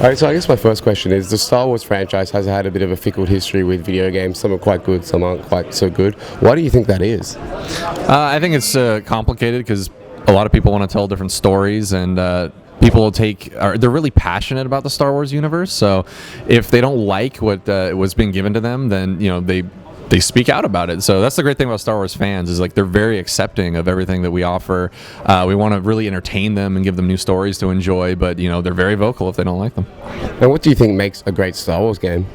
right, so I guess my first question is, the Star Wars franchise has had a bit of a fickle history with video games. Some are quite good, some aren't quite so good. Why do you think that is? I think it's complicated because a lot of people want to tell different stories, and people will they're really passionate about the Star Wars universe. So if they don't like what was being given to them, then they speak out about it. So that's the great thing about Star Wars fans, is like they're very accepting of everything that we offer. We want to really entertain them and give them new stories to enjoy, but they're very vocal if they don't like them. And what do you think makes a great Star Wars game?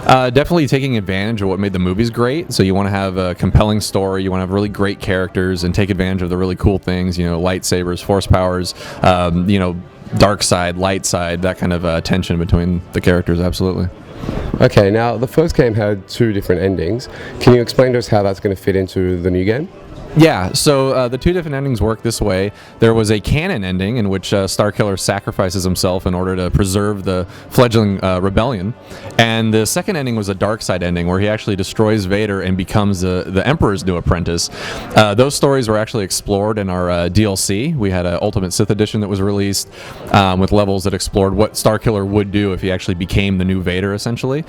Definitely taking advantage of what made the movies great. So you want to have a compelling story, you want to have really great characters, and take advantage of the really cool things, lightsabers, force powers, dark side, light side, that kind of tension between the characters, absolutely. Okay, now the first game had 2 different endings. Can you explain to us how that's going to fit into the new game? Yeah, so the 2 different endings work this way. There was a canon ending in which Starkiller sacrifices himself in order to preserve the fledgling rebellion, and the second ending was a dark side ending where he actually destroys Vader and becomes the Emperor's new apprentice. Those stories were actually explored in our DLC. We had an Ultimate Sith Edition that was released with levels that explored what Starkiller would do if he actually became the new Vader, essentially.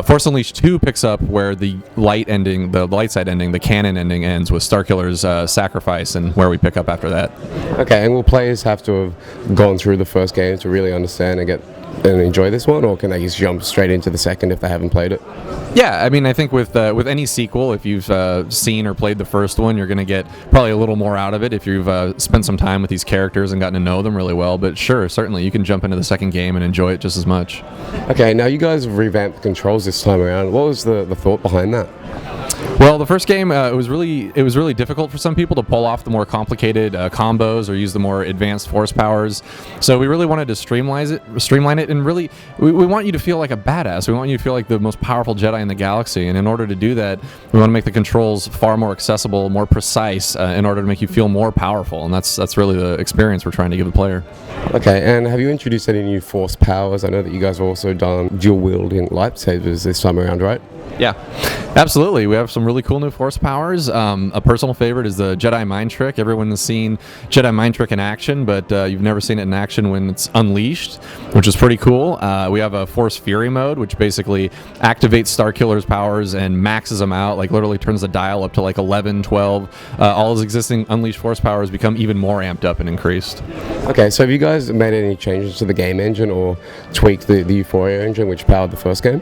Force Unleashed 2 picks up where the light side ending, the canon ending, ends with Starkiller's sacrifice, and where we pick up after that. Okay, and will players have to have gone through the first game to really understand and enjoy this one, or can they just jump straight into the second if they haven't played it? Yeah, I mean, I think with any sequel, if you've seen or played the first one, you're going to get probably a little more out of it if you've spent some time with these characters and gotten to know them really well. But sure, certainly you can jump into the second game and enjoy it just as much. Okay, now you guys have revamped the controls this time around. What was the thought behind that? Well, the first game, it was really difficult for some people to pull off the more complicated combos or use the more advanced force powers. So we really wanted to streamline it, and really, we want you to feel like a badass. We want you to feel like the most powerful Jedi in the galaxy. And in order to do that, we want to make the controls far more accessible, more precise, in order to make you feel more powerful. And that's really the experience we're trying to give the player. Okay, and have you introduced any new force powers? I know that you guys have also done dual-wielding lightsabers this time around, right? Yeah, absolutely. We have some really cool new force powers. A personal favorite is the Jedi Mind Trick. Everyone has seen Jedi Mind Trick in action, but you've never seen it in action when it's unleashed, which is pretty cool. We have a Force Fury mode, which basically activates Starkiller's powers and maxes them out, like literally turns the dial up to like 11, 12. All his existing unleashed force powers become even more amped up and increased. Okay, so have you guys made any changes to the game engine or tweaked the Euphoria engine, which powered the first game?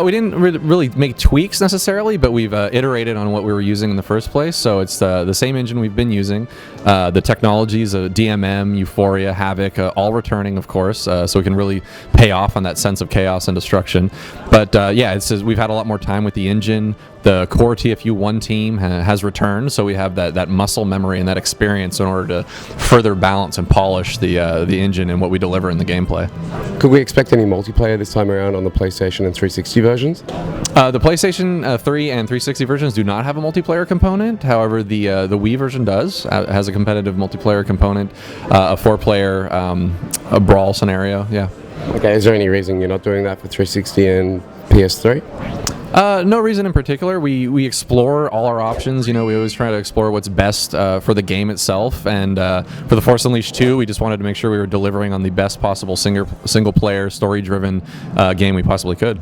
We didn't really make tweaks necessarily, but we've iterated on what we were using in the first place. So it's the same engine we've been using. The technologies of DMM, Euphoria, Havoc, all returning, of course, so we can really pay off on that sense of chaos and destruction. But we've had a lot more time with the engine. The core TFU1 team has returned, so we have that muscle memory and that experience in order to further balance and polish the engine and what we deliver in the gameplay. Could we expect any multiplayer this time around on the PlayStation and 360 versions? The PlayStation 3 and 360 versions do not have a multiplayer component. However, the Wii version does. Has a competitive multiplayer component, a 4-player a brawl scenario. Yeah. Okay. Is there any reason you're not doing that for 360 and PS3? No reason in particular. We explore all our options. We always try to explore what's best for the game itself. And for the Force Unleashed 2, we just wanted to make sure we were delivering on the best possible single-player, story-driven game we possibly could.